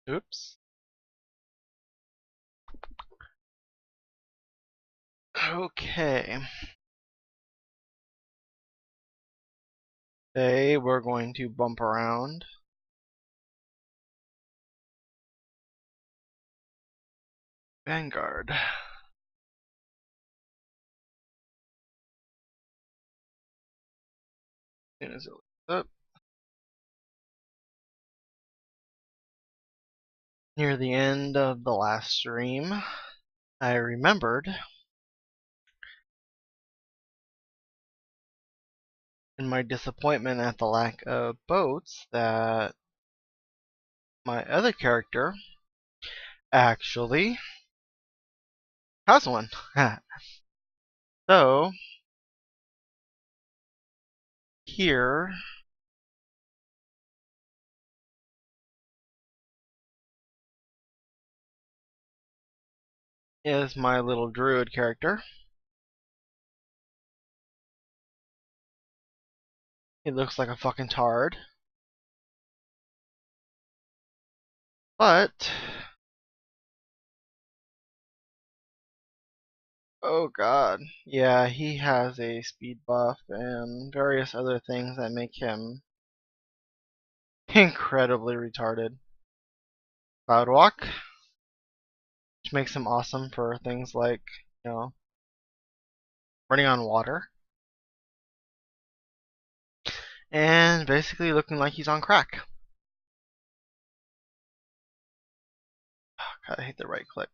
Oops. Okay. Today we're going to bump around. Vanguard. As soon as it looks up. Near the end of the last stream, I remembered in my disappointment at the lack of boats that my other character actually has one. So, here is my little druid character. He looks like a fucking tard. But, oh god, yeah, he has a speed buff and various other things that make him incredibly retarded. Cloud walk, which makes him awesome for things like, running on water. And basically looking like he's on crack. God, I hate the right click.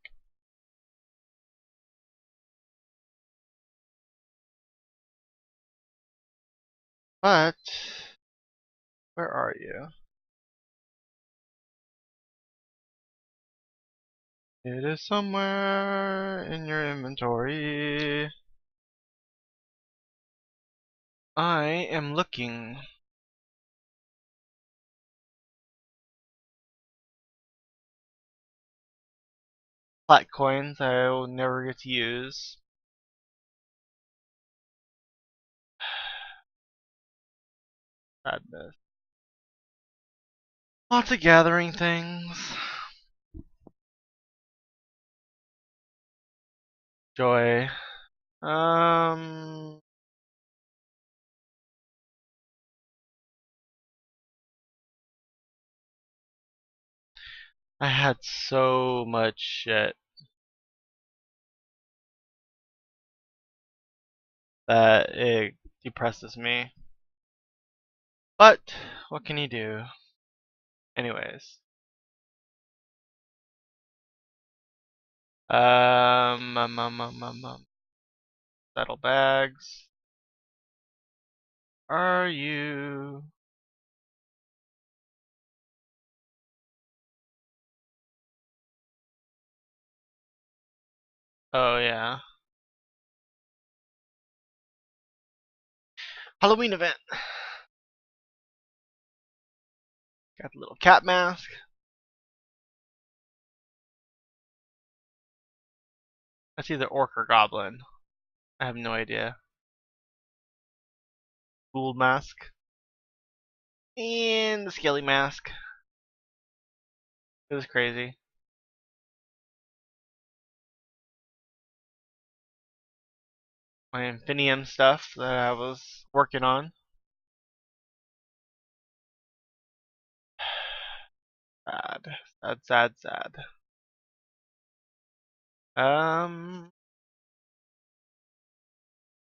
But, where are you? It is somewhere in your inventory. I am looking. Plat coins I will never get to use. Sadness. Lots of gathering things. Joy. I had so much shit that it depresses me. But, what can you do? Anyways. Saddle bags. Are you? Oh yeah. Halloween event. Got the little cat mask. That's either orc or goblin. I have no idea. Ghoul mask. And the skelly mask. It was crazy. My Infinium stuff that I was working on. Sad. Sad, sad, sad.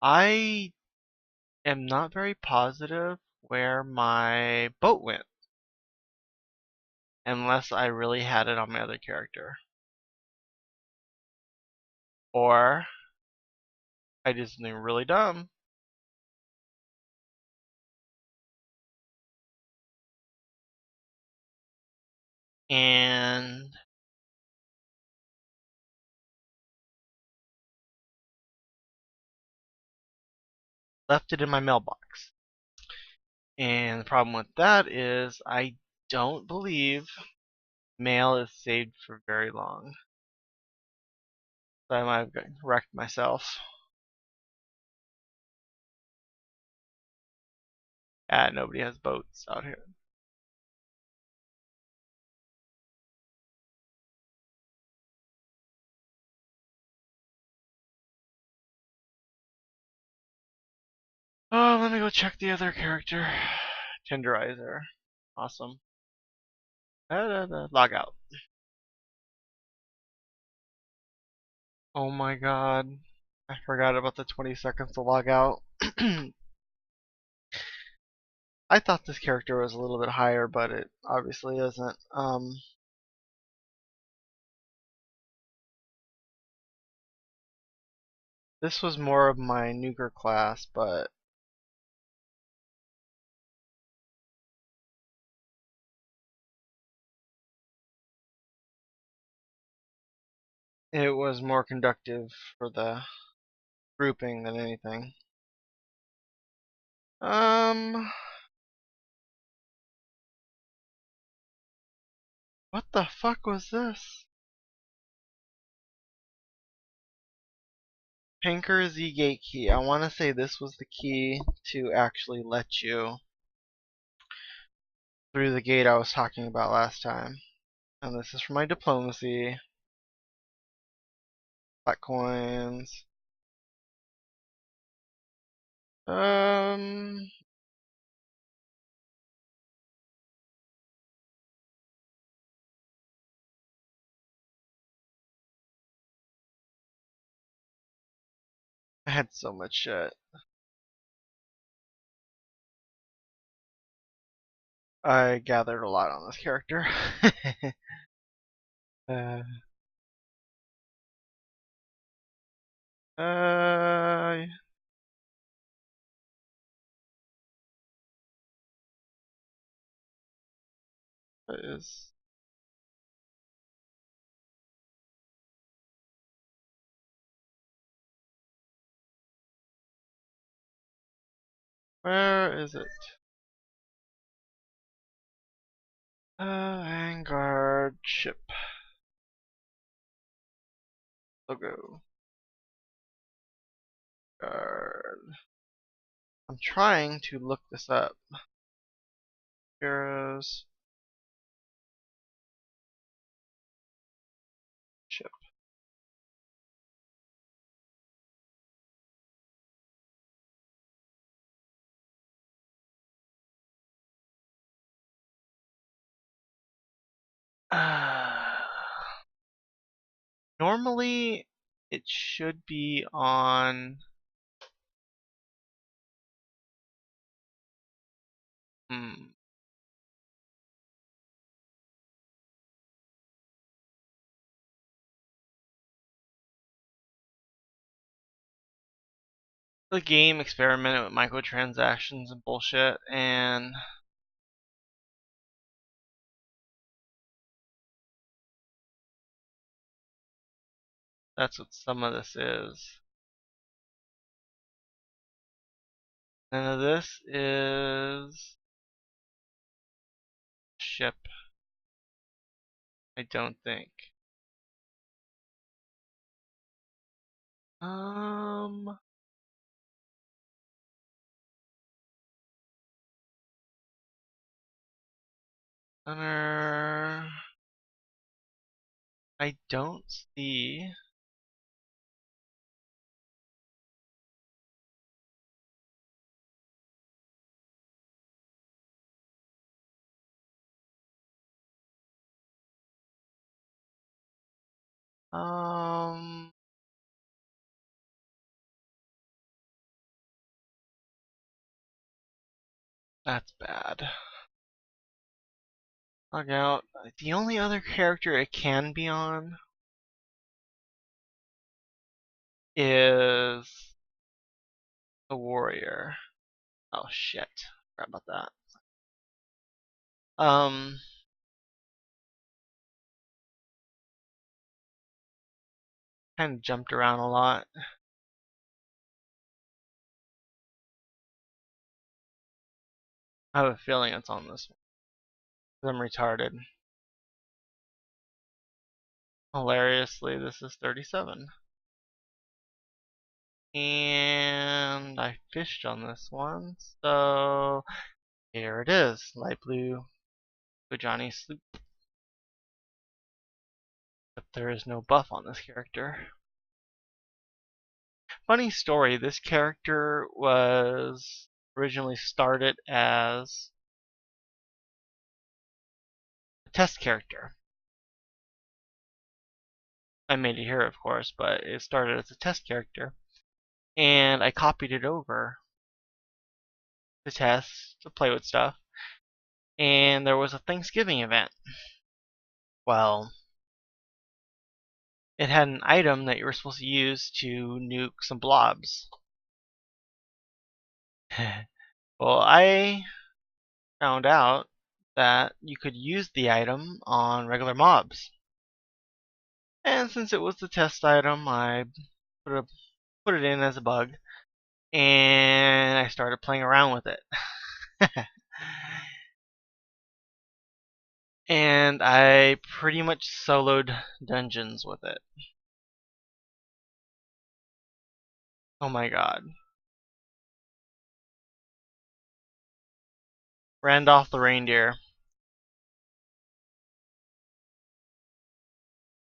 I am not very positive where my boat went. Unless I really had it on my other character. Or I did something really dumb. And left it in my mailbox. And the problem with that is I don't believe mail is saved for very long. So I might have wrecked myself. Nobody has boats out here. Oh, let me go check the other character. Tenderizer. Awesome. Log out. Oh my god. I forgot about the 20 seconds to log out. I thought this character was a little bit higher, but it obviously isn't. This was more of my nuker class, but it was more conductive for the grouping than anything. What the fuck was this? Pinker Z gate key. I want to say this was the key to actually let you through the gate I was talking about last time. And this is for my diplomacy. Black coins. Um, I had so much shit. I gathered a lot on this character. uh, uh, what is where is it? Vanguard ship logo. Guard. I'm trying to look this up. Heroes ship. Normally, it should be on. Hmm. The game experimented with microtransactions and bullshit, and that's what some of this is. And this is ship. I don't think. Um, Center. I don't see. Um, that's bad. Log out. The only other character it can be on is a warrior. Oh shit. Forgot about that. Kind of jumped around a lot. I have a feeling it's on this one. I'm retarded. Hilariously, this is 37. And I fished on this one, so here it is. Light blue Johnny Sloop. But there is no buff on this character. Funny story, this character was originally started as a test character. I made it here, of course, but it started as a test character. And I copied it over to test, to play with stuff. And there was a Thanksgiving event. Well, it had an item that you were supposed to use to nuke some blobs. Well, I found out that you could use the item on regular mobs. And since it was the test item, I put it in as a bug, and I started playing around with it. And I pretty much soloed dungeons with it. Oh my god. Randolph the reindeer.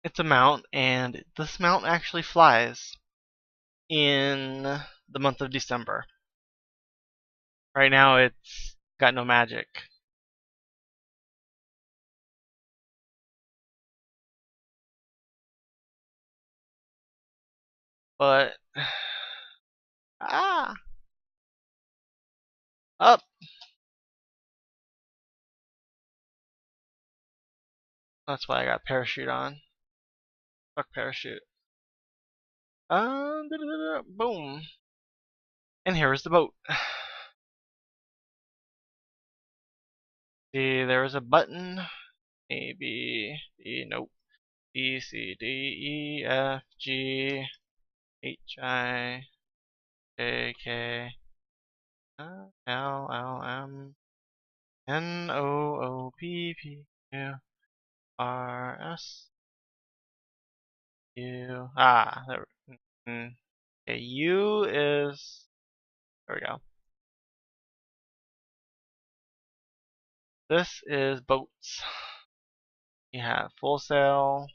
It's a mount, and this mount actually flies in the month of December. Right now it's got no magic. But ah, up. That's why I got parachute on. Fuck parachute. Boom. And here is the boat. See, there is a button. A, B, D, nope. B, C, D, E, F, G, H, I, J, K, L, L, M, N, O, O, P, P, Q, R, S, U. Ah, there. Okay, U is. There we go. This is boats. You have full sail,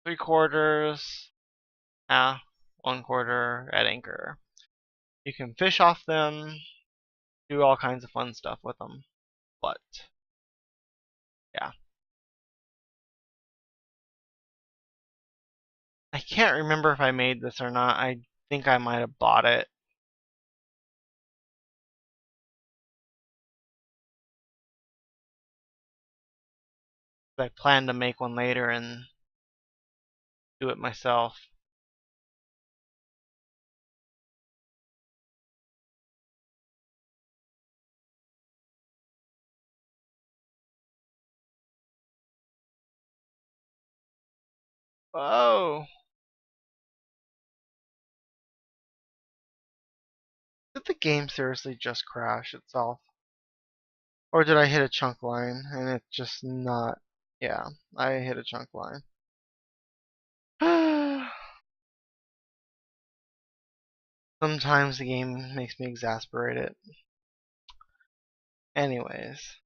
3/4, half, 1/4 at anchor. You can fish off them, do all kinds of fun stuff with them, but yeah. I can't remember if I made this or not. I think I might have bought it. I plan to make one later and do it myself. Oh! Did the game seriously just crash itself? Or did I hit a chunk line and it's just not... Yeah, I hit a chunk line. Sometimes the game makes me exasperated. Anyways.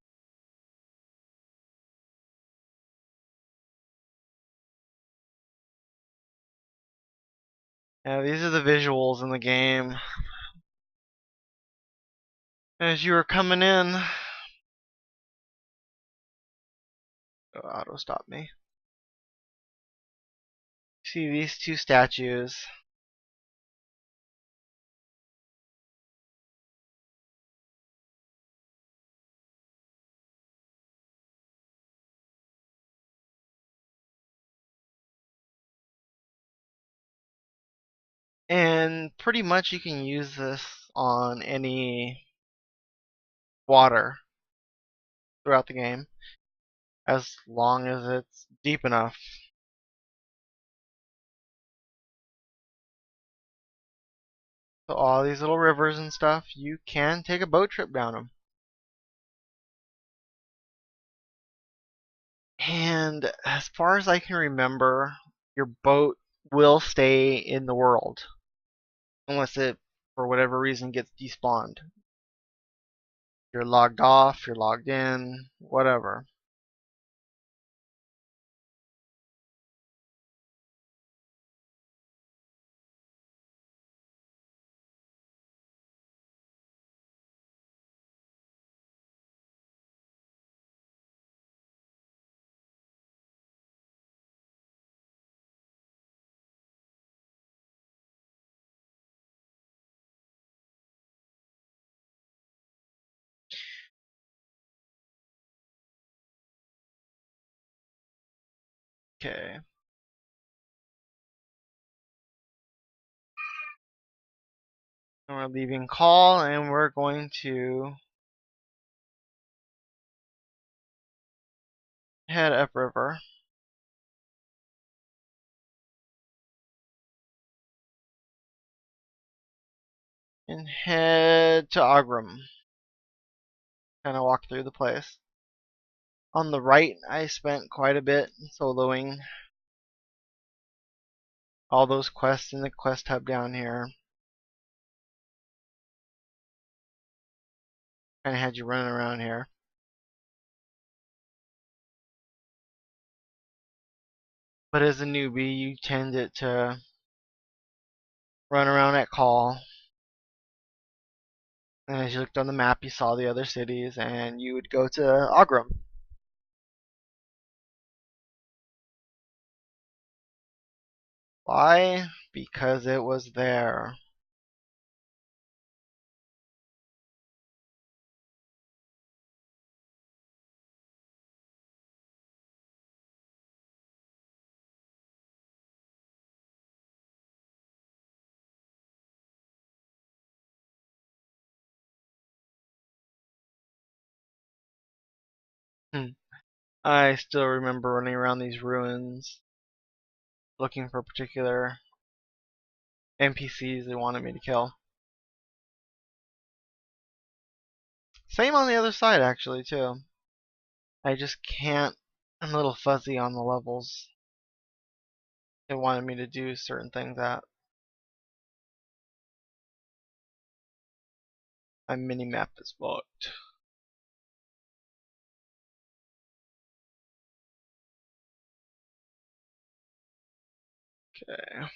Yeah, these are the visuals in the game. As you were coming in... Oh, auto stop me. See these two statues. And pretty much you can use this on any water throughout the game, as long as it's deep enough. So all these little rivers and stuff, you can take a boat trip down them. And as far as I can remember, your boat will stay in the world unless it, for whatever reason, gets despawned. You're logged off, you're logged in, whatever. Okay. And we're leaving call and we're going to head upriver and head to Agram. Kind of walk through the place. On the right, I spent quite a bit soloing all those quests in the quest hub down here. Kind of had you running around here. But as a newbie, you tended to run around at call. And as you looked on the map, you saw the other cities, and you would go to Agram. Why? Because it was there. I still remember running around these ruins looking for particular NPCs they wanted me to kill. Same on the other side, actually, too. I just can't. I'm a little fuzzy on the levels they wanted me to do certain things at. My mini-map is fucked. Okay.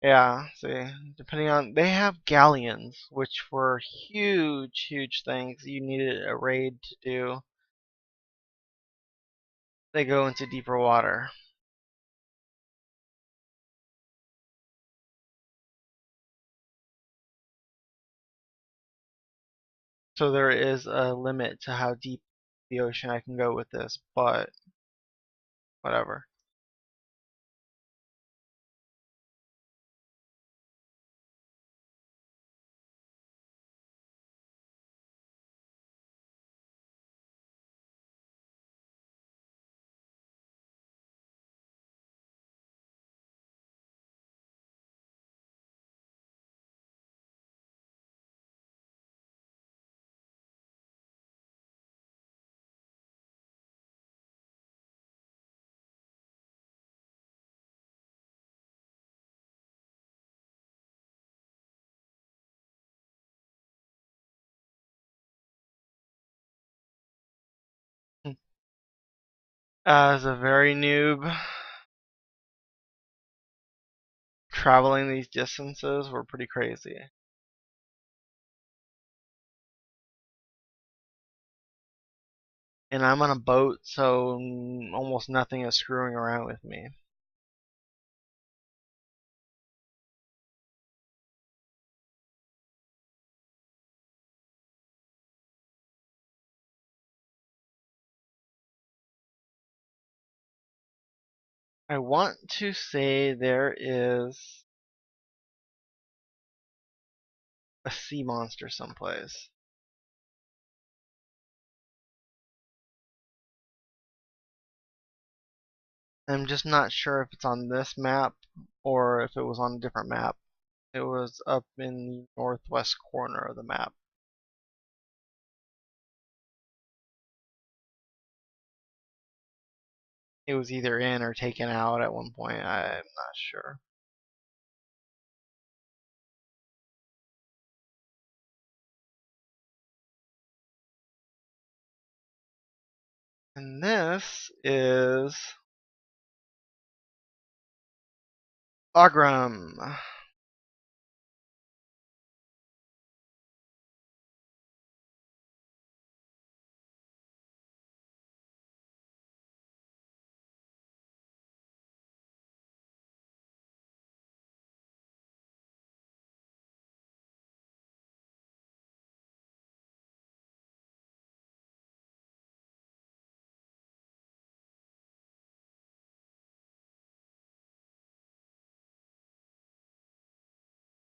Yeah, see, depending on, they have galleons, which were huge, huge things you needed a raid to do. They go into deeper water. So there is a limit to how deep the ocean I can go with this, but whatever. As a very noob, traveling these distances were pretty crazy. And I'm on a boat, so almost nothing is screwing around with me. I want to say there is a sea monster someplace. I'm just not sure if it's on this map or if it was on a different map. It was up in the northwest corner of the map. It was either in or taken out at one point. I'm not sure. And this is Agram.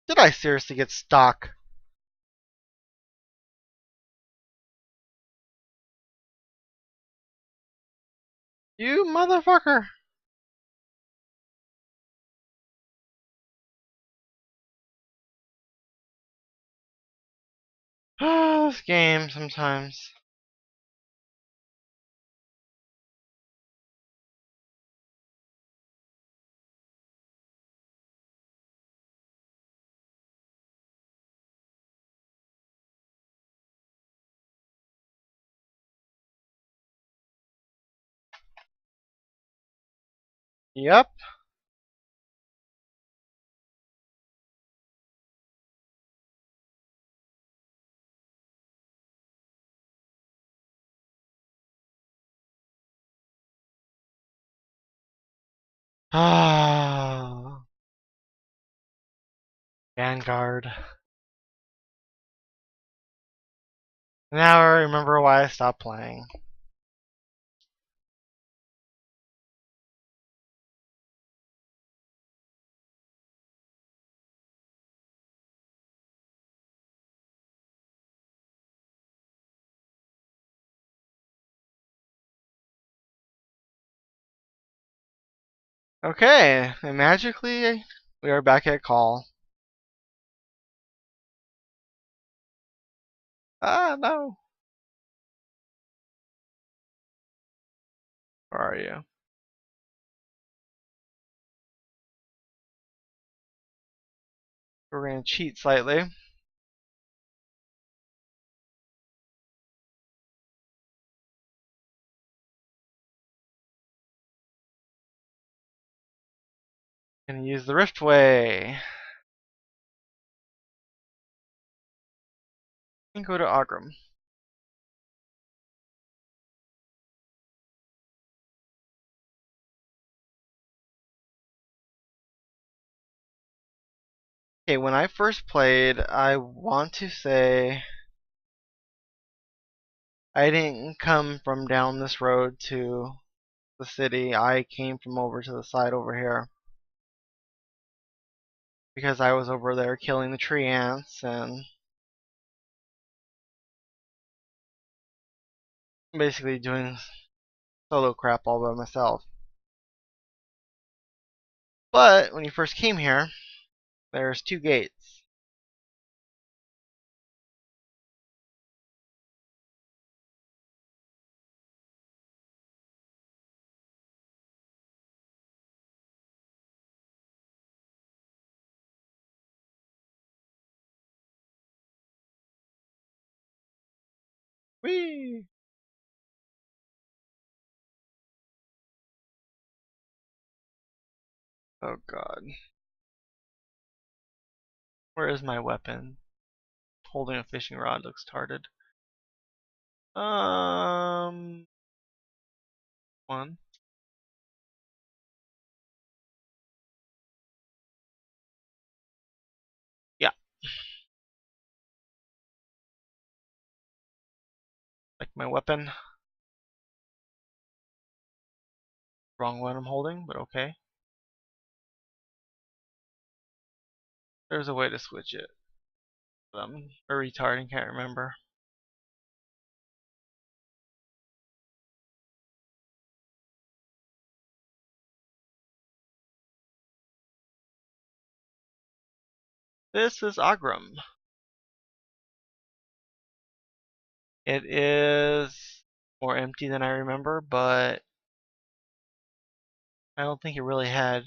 Did I seriously get stuck? You motherfucker! This game sometimes. Yep. Ah, Vanguard. Now I remember why I stopped playing. Okay, and magically we are back at call. Ah, no. Where are you? We're gonna cheat slightly. Gonna use the Riftway. And go to Agram. Okay, when I first played, I want to say I didn't come from down this road to the city. I came from over to the side over here. Because I was over there killing the tree ants and basically doing solo crap all by myself. But when you first came here, there's two gates. Whee! Oh god. Where is my weapon? Holding a fishing rod looks tarded. One. Yeah. Like my weapon. Wrong one I'm holding, but okay. There's a way to switch it. But I'm a retard and can't remember. This is Agram. It is more empty than I remember, but I don't think it really had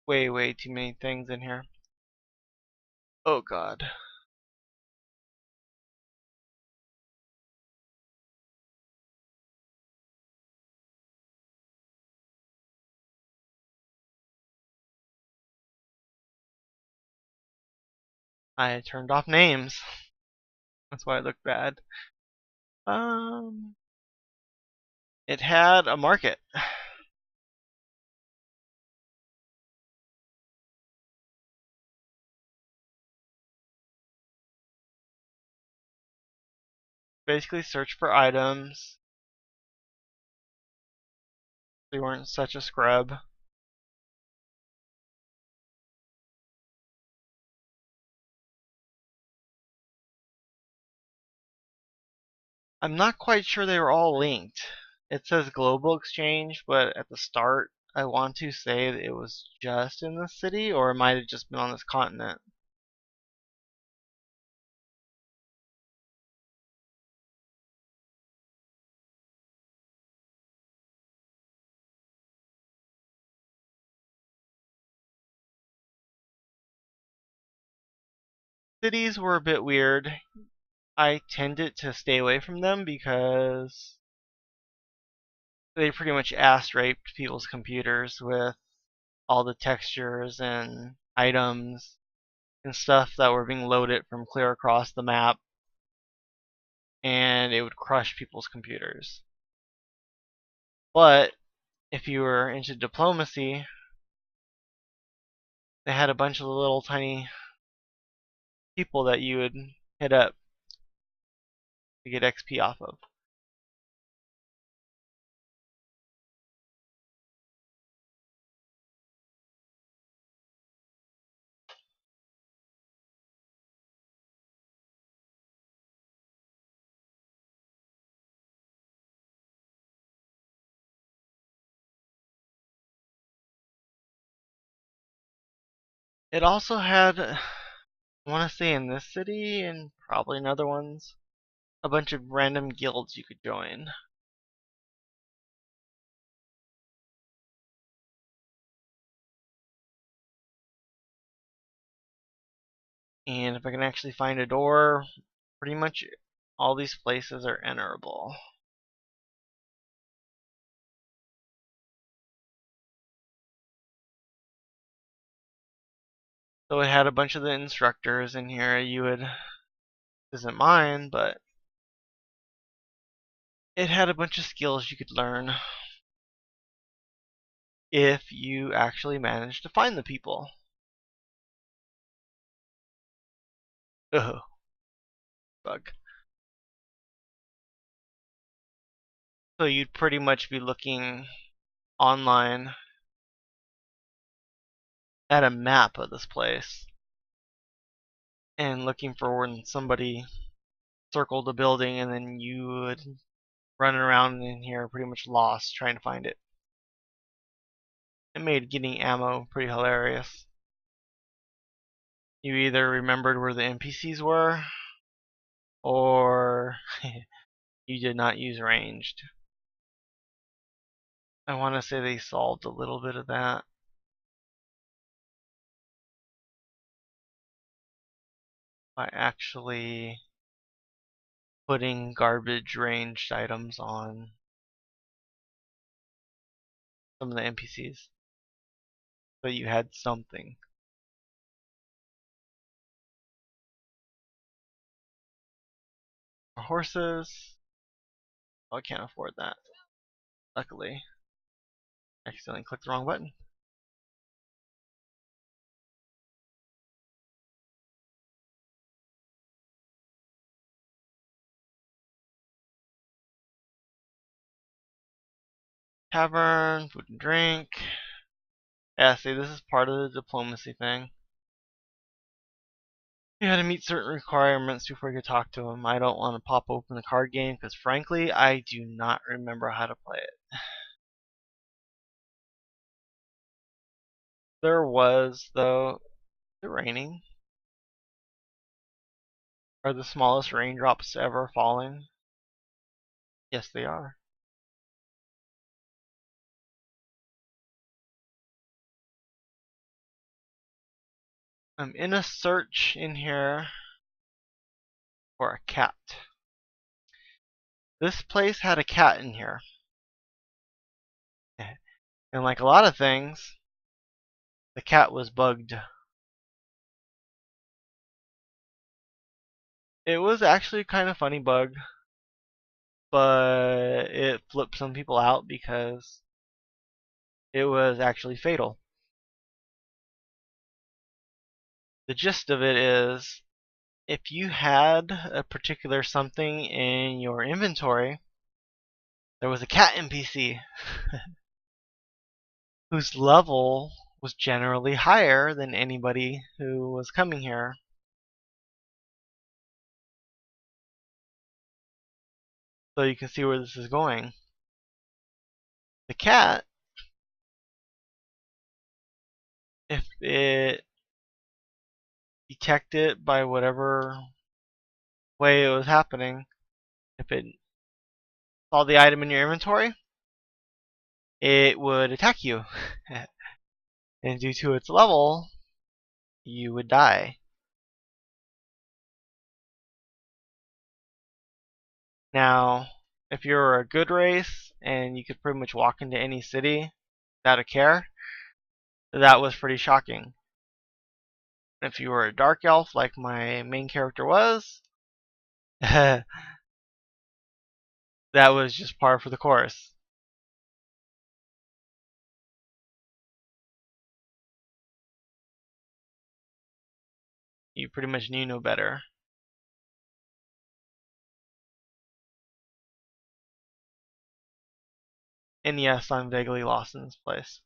way too many things in here. Oh god. I turned off names. That's why it looked bad. It had a market. Basically search for items. They weren't such a scrub. I'm not quite sure they were all linked. It says global exchange, but at the start I want to say that it was just in this city, or it might have just been on this continent. Cities were a bit weird. I tended to stay away from them because they pretty much ass raped people's computers with all the textures and items and stuff that were being loaded from clear across the map, and it would crush people's computers. But if you were into diplomacy, they had a bunch of little tiny people that you would hit up to get XP off of. It also had, I want to say in this city and probably in other ones, a bunch of random guilds you could join. And if I can actually find a door, pretty much all these places are enterable. So it had a bunch of the instructors in here. You would, this isn't mine, but it had a bunch of skills you could learn if you actually managed to find the people. Ugh. Bug. So you'd pretty much be looking online at a map of this place and looking for when somebody circled the building, and then you would run around in here pretty much lost trying to find it. It made getting ammo pretty hilarious. You either remembered where the NPCs were, or you did not use ranged. I want to say they solved a little bit of that by actually putting garbage ranged items on some of the NPCs, so you had something. Horses. Oh, I can't afford that. Luckily. I accidentally clicked the wrong button. Tavern, food and drink. Yeah, see, this is part of the diplomacy thing. You had to meet certain requirements before you could talk to him. I don't want to pop open the card game because, frankly, I do not remember how to play it. There was, though. Is it raining? Are the smallest raindrops ever falling? Yes, they are. I'm in a search in here for a cat. This place had a cat in here. And like a lot of things, the cat was bugged. It was actually kind of funny bug, but it flipped some people out because it was actually fatal. The gist of it is, if you had a particular something in your inventory, there was a cat NPC whose level was generally higher than anybody who was coming here. So you can see where this is going. The cat, if it detected by whatever way it was happening, if it saw the item in your inventory, it would attack you. And due to its level, you would die. Now, if you're a good race and you could pretty much walk into any city without a care, that was pretty shocking. If you were a dark elf like my main character was, that was just par for the course. You pretty much knew no better. And yes, I'm vaguely lost in this place.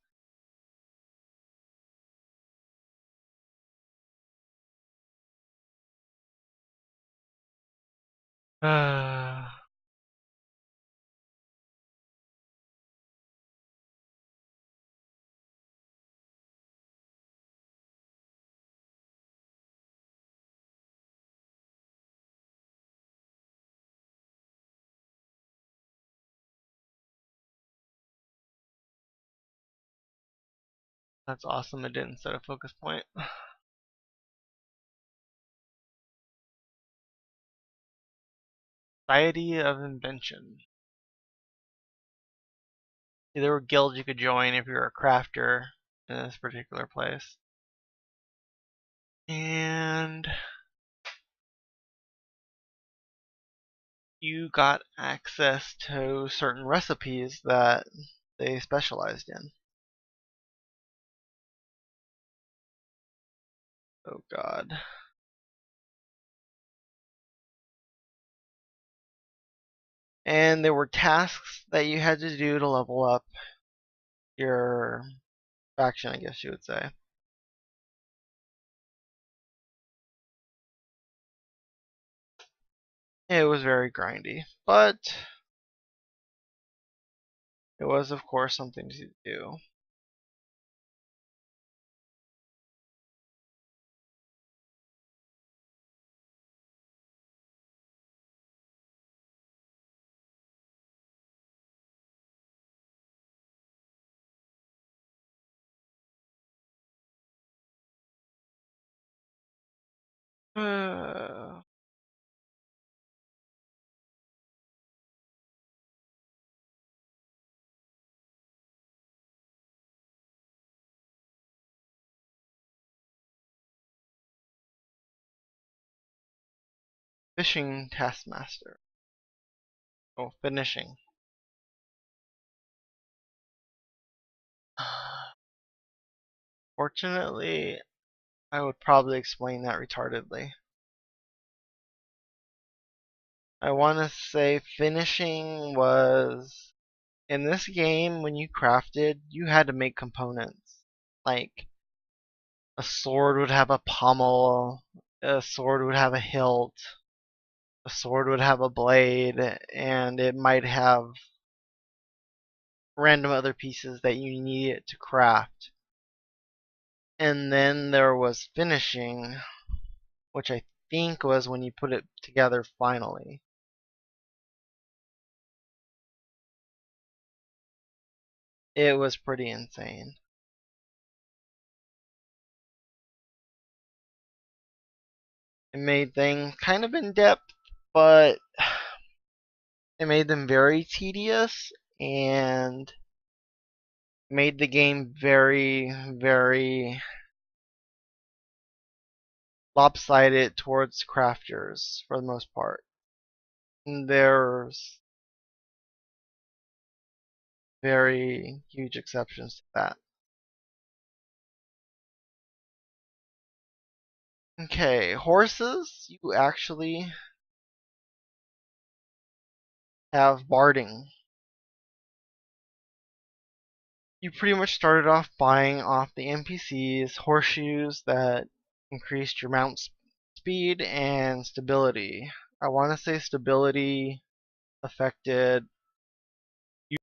That's awesome, it didn't set a focus point. Society of Invention. See, there were guilds you could join if you were a crafter in this particular place. And you got access to certain recipes that they specialized in. Oh god. And there were tasks that you had to do to level up your faction, I guess you would say. It was very grindy, but it was, of course, something to do. Fishing Taskmaster. Oh, finishing. Fortunately, I would probably explain that retardedly. I want to say finishing was, in this game, when you crafted, you had to make components. Like, a sword would have a pommel, a sword would have a hilt, a sword would have a blade, and it might have random other pieces that you needed to craft. And then there was finishing, which I think was when you put it together finally. It was pretty insane. It made things kind of in depth, but it made them very tedious and made the game very, very lopsided towards crafters for the most part. And there's very huge exceptions to that. Okay, horses, you actually have barding. You pretty much started off buying off the NPCs horseshoes that increased your mount speed and stability. I want to say stability affected